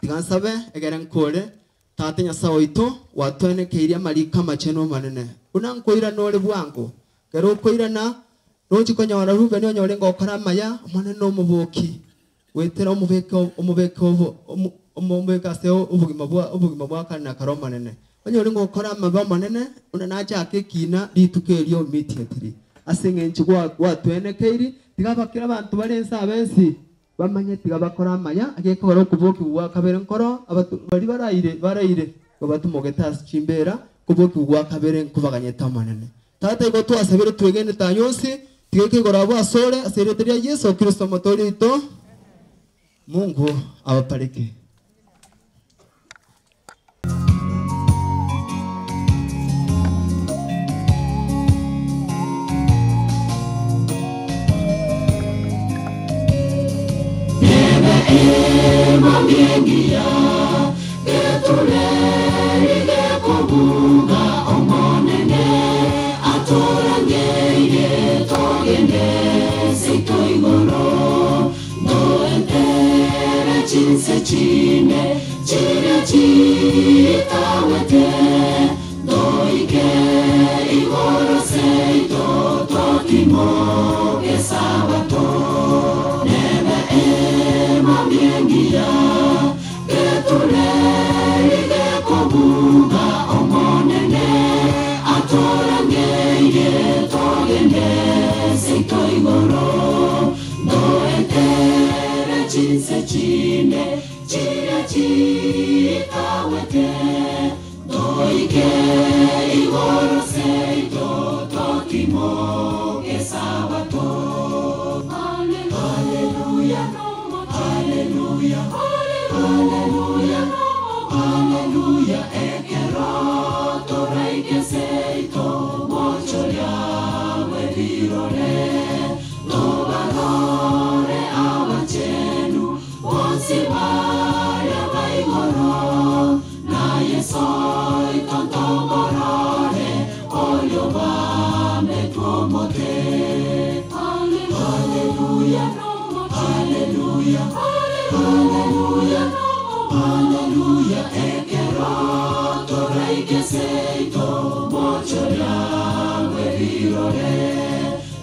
tigasabe egeren kore tate Nyasaye ito watwene keiria marika macheno manene unankoira nore bwango kero koira na nochi konyora rube nyo nyore ngokora maya mone no muboki wetera omubeka seo ubugima bwa kana karoma nene onyore ngokora maba manene unanacha akekina litukerio mitietri asengenchi kwa twene keiri tigabakira abantu barensa bensi bamanye tigabakora maya agekora kuboki bwa kabere nkoro abatu bari baraire babatumogeta chimbera kuboki bwa kabere nkubaganye tamanene tata iko twasabire twegene tanyonsi tigeke gorabo asore asereteria Yesu Kristo motorito Mungu awabariki. Mangengia getulere kubuga omonene atorangeire togende sito igoro chire chitawete doike igoro seito tokimo kesawato nebe emabiengia ketule ige kobuga omonene atorangeye togende seito igoro doetere chinse chine chire chitawete doike igoro seito tokimo kesawato Hallelujah Hallelujah Hallelujah Hallelujah ekero torai keseito mochoria wevirore tobarore awachenu onsibaya vaigoro na yesoi tontomorore olioba metuomote Hallelujah Hallelujah Hallelujah Hallelujah ekero torai keseito mochoria wevirore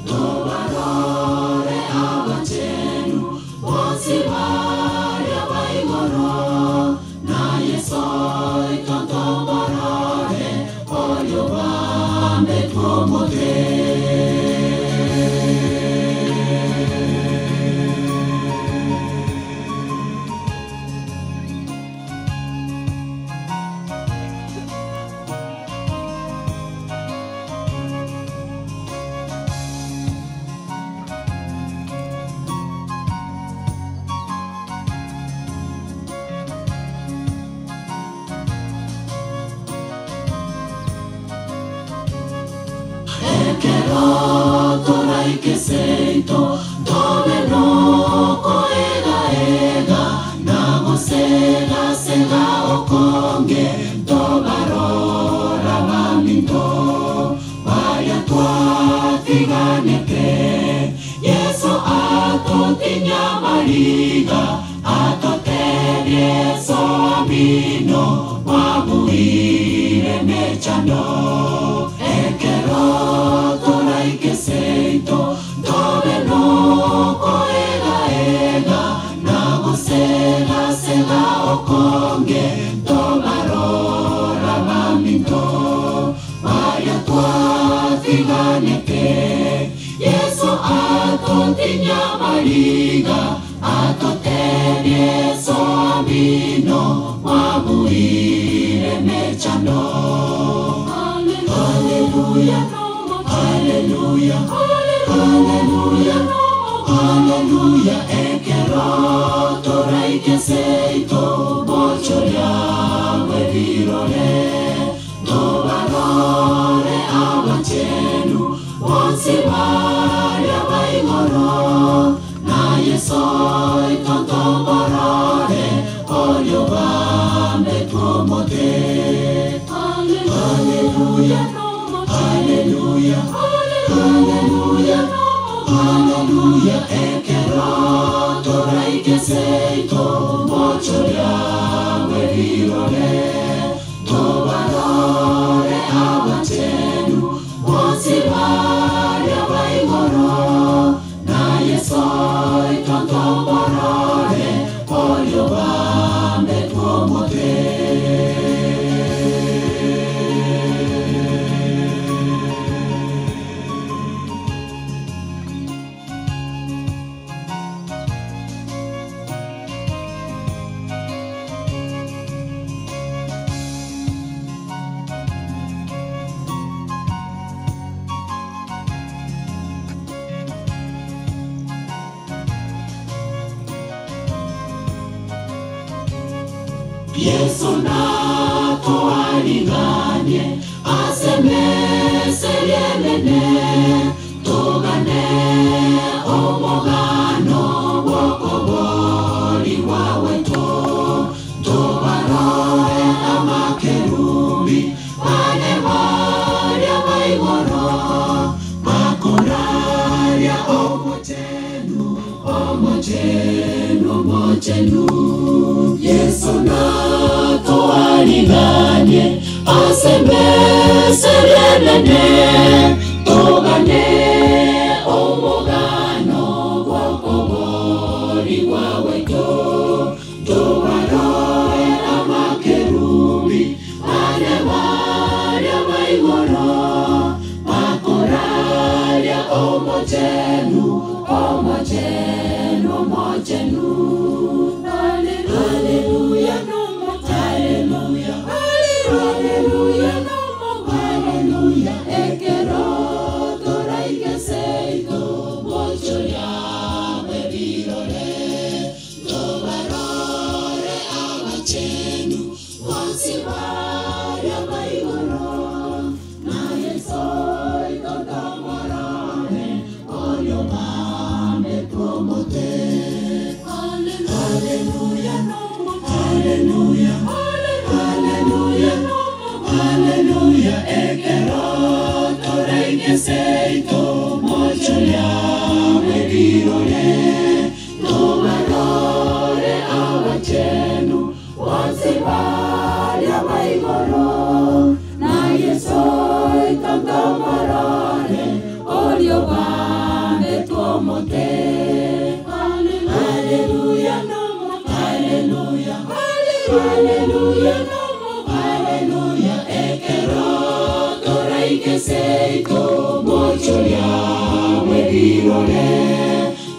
tobarore awachenu onsibaya vaigoro na yesoi tontomorore olioba metuomote torai keseito dove no koega ega nago sega sega okonge tobarora maminto vaya tua tiganeke yeso atotinya mariga atoterie so amino wabuire mechando ekero torai keseito dove no koega ega nago sega sega okonge tobarora maminto vaya tua tiganeke yeso atotinya mariga atoterie so amino wabuire mechando Hallelujah Hallelujah Hallelujah Hallelujah ekero torai keseito mochoria wevirore tobarore awachenu onsibaya vaigoro na yesoi tontomorore olioba metuomote Hallelujah Hallelujah Hallelujah Hallelujah ekero torai keseito mochoria wevirore tobarore awachenu onsibaya vaigoro na yesoi tontomorore olioba metuomote Yesu na toalinganye asemese yelene togane omogano wokoboli waweto tobarore amakerubi bane varia vaigoro makoraria omochenu Yesu na Tubariganye asembe serelene tugane omugano gwakobori waweto tubarore amakerubi anevaria vaigoro makoraria omotenu Hallelujah, no more hallelujah, hallelujah, no more hallelujah, ekero toraike seito bocho ya berirore tobarore abachenu wasivaria vaigoro na yesoi totamorane oyo mame tuomote. Hallelujah, no more hallelujah, hallelujah, no more hallelujah, ekero toraike seito mocho ya berirore tobarore abachenu wasivaria vaigoro na yesoi tantamarare olio vame tuomote. Hallelujah, no more hallelujah, hallelujah, no more hallelujah, ekero toraike seito mocho ya berirore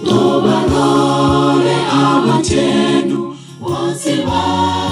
tobarore abachenu wasivaria